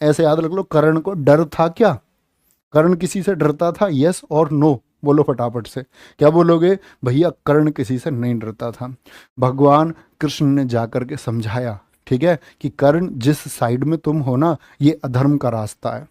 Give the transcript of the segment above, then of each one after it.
ऐसे याद रख लो, कर्ण को डर था क्या? कर्ण किसी से डरता था? यस और नो बोलो फटाफट से। क्या बोलोगे? भैया कर्ण किसी से नहीं डरता था। भगवान कृष्ण ने जाकर के समझाया, ठीक है, कि कर्ण जिस साइड में तुम हो ना, ये अधर्म का रास्ता है,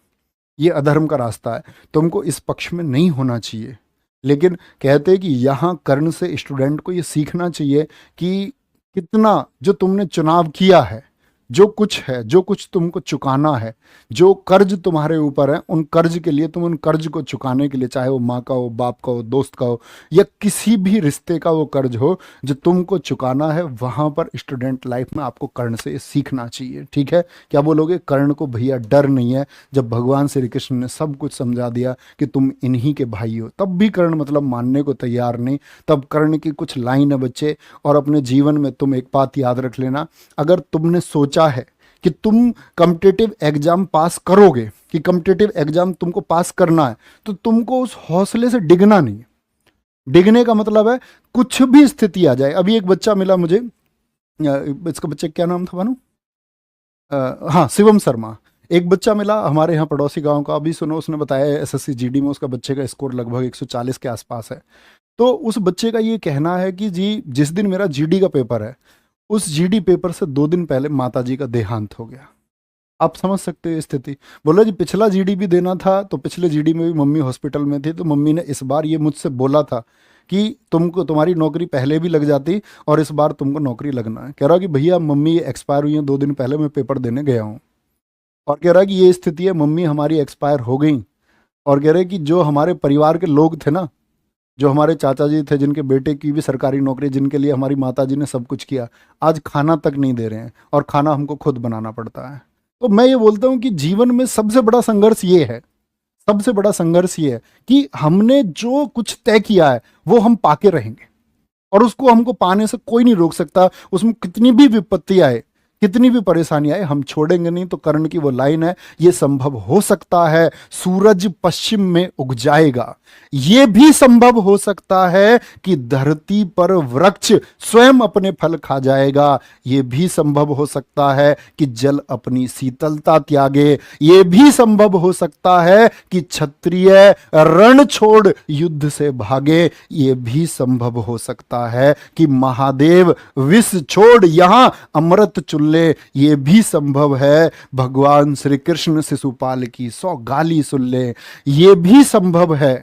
ये अधर्म का रास्ता है, तुमको इस पक्ष में नहीं होना चाहिए। लेकिन कहते हैं कि यहाँ कर्ण से स्टूडेंट को ये सीखना चाहिए कि कितना जो तुमने चुनाव किया है, जो कुछ है, जो कुछ तुमको चुकाना है, जो कर्ज तुम्हारे ऊपर है, उन कर्ज के लिए, तुम उन कर्ज को चुकाने के लिए, चाहे वो माँ का हो, बाप का हो, दोस्त का हो, या किसी भी रिश्ते का वो कर्ज हो जो तुमको चुकाना है, वहाँ पर स्टूडेंट लाइफ में आपको कर्ण से सीखना चाहिए। ठीक है, क्या बोलोगे? कर्ण को भैया डर नहीं है। जब भगवान श्री कृष्ण ने सब कुछ समझा दिया कि तुम इन्हीं के भाई हो, तब भी कर्ण मतलब मानने को तैयार नहीं। तब कर्ण की कुछ लाइन है बच्चे, और अपने जीवन में तुम एक बात याद रख लेना, अगर तुमने सोचा है कि तुम कॉम्पिटिटिव एग्जाम पास करोगे, कि कॉम्पिटिटिव एग्जाम तुमको पास करना है, तो तुमको उस हौसले से डिगना नहीं है। डिगने का मतलब है कुछ भी स्थिति आ जाए। अभी एक बच्चा मिला मुझे, इसका बच्चे क्या नाम था भानु? हाँ, शिवम शर्मा। एक बच्चा मिला हमारे यहाँ पड़ोसी गांव का, अभी सुनो, उसने बताया एसएससी जीडी में उसका बच्चे का स्कोर लगभग 140 के आसपास है। तो उस बच्चे का ये कहना है कि जी जिस दिन मेरा जीडी का पेपर है, उस जीडी पेपर से 2 दिन पहले माताजी का देहांत हो गया। आप समझ सकते हो स्थिति। बोला जी पिछला जीडी भी देना था, तो पिछले जीडी में भी मम्मी हॉस्पिटल में थी, तो मम्मी ने इस बार ये मुझसे बोला था कि तुमको तुम्हारी नौकरी पहले भी लग जाती और इस बार तुमको नौकरी लगना है। कह रहा कि भैया मम्मी एक्सपायर हुई है 2 दिन पहले, मैं पेपर देने गया हूँ। और कह रहा कि ये स्थिति है, मम्मी हमारी एक्सपायर हो गई। और कह रहे कि जो हमारे परिवार के लोग थे ना, जो हमारे चाचा जी थे, जिनके बेटे की भी सरकारी नौकरी, जिनके लिए हमारी माता जी ने सब कुछ किया, आज खाना तक नहीं दे रहे हैं, और खाना हमको खुद बनाना पड़ता है। तो मैं ये बोलता हूँ कि जीवन में सबसे बड़ा संघर्ष ये है, सबसे बड़ा संघर्ष ये है कि हमने जो कुछ तय किया है वो हम पाके रहेंगे, और उसको हमको पाने से कोई नहीं रोक सकता। उसमें कितनी भी विपत्ति आए, कितनी भी परेशानी आए, हम छोड़ेंगे नहीं। तो कर्ण की वो लाइन है, ये संभव हो सकता है सूरज पश्चिम में उग जाएगा, ये भी संभव हो सकता है कि धरती पर वृक्ष स्वयं अपने फल खा जाएगा, ये भी संभव हो सकता है कि जल अपनी शीतलता त्यागे, ये भी संभव हो सकता है कि क्षत्रिय रण छोड़ युद्ध से भागे, ये भी संभव हो सकता है कि महादेव विष छोड़ यहां अमृत चुल्ले, ये भी संभव है भगवान श्री कृष्ण शिशुपाल की 100 गाली सुन ले, ये भी संभव है।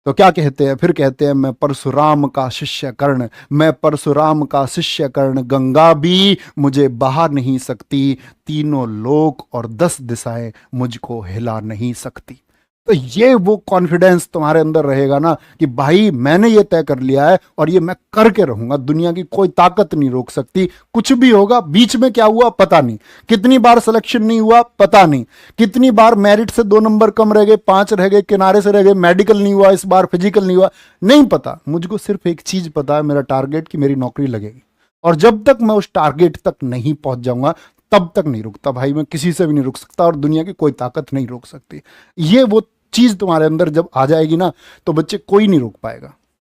तो क्या कहते हैं फिर? कहते हैं मैं परशुराम का शिष्य कर्ण, मैं परशुराम का शिष्य कर्ण, गंगा भी मुझे बहा नहीं सकती, तीनों लोक और 10 दिशाएं मुझको हिला नहीं सकती। तो ये वो कॉन्फिडेंस तुम्हारे अंदर रहेगा ना कि भाई मैंने ये तय कर लिया है और ये मैं करके रहूंगा, दुनिया की कोई ताकत नहीं रोक सकती। कुछ भी होगा, बीच में क्या हुआ पता नहीं, कितनी बार सिलेक्शन नहीं हुआ पता नहीं, कितनी बार मेरिट से 2 नंबर कम रह गए, 5 रह गए, किनारे से रह गए, मेडिकल नहीं हुआ इस बार, फिजिकल नहीं हुआ, नहीं पता। मुझको सिर्फ एक चीज पता है, मेरा टारगेट कि मेरी नौकरी लगेगी, और जब तक मैं उस टारगेट तक नहीं पहुंच जाऊंगा तब तक नहीं रुकता भाई। मैं किसी से भी नहीं रुक सकता और दुनिया की कोई ताकत नहीं रोक सकती। ये वो चीज तुम्हारे अंदर जब आ जाएगी ना, तो बच्चे कोई नहीं रोक पाएगा।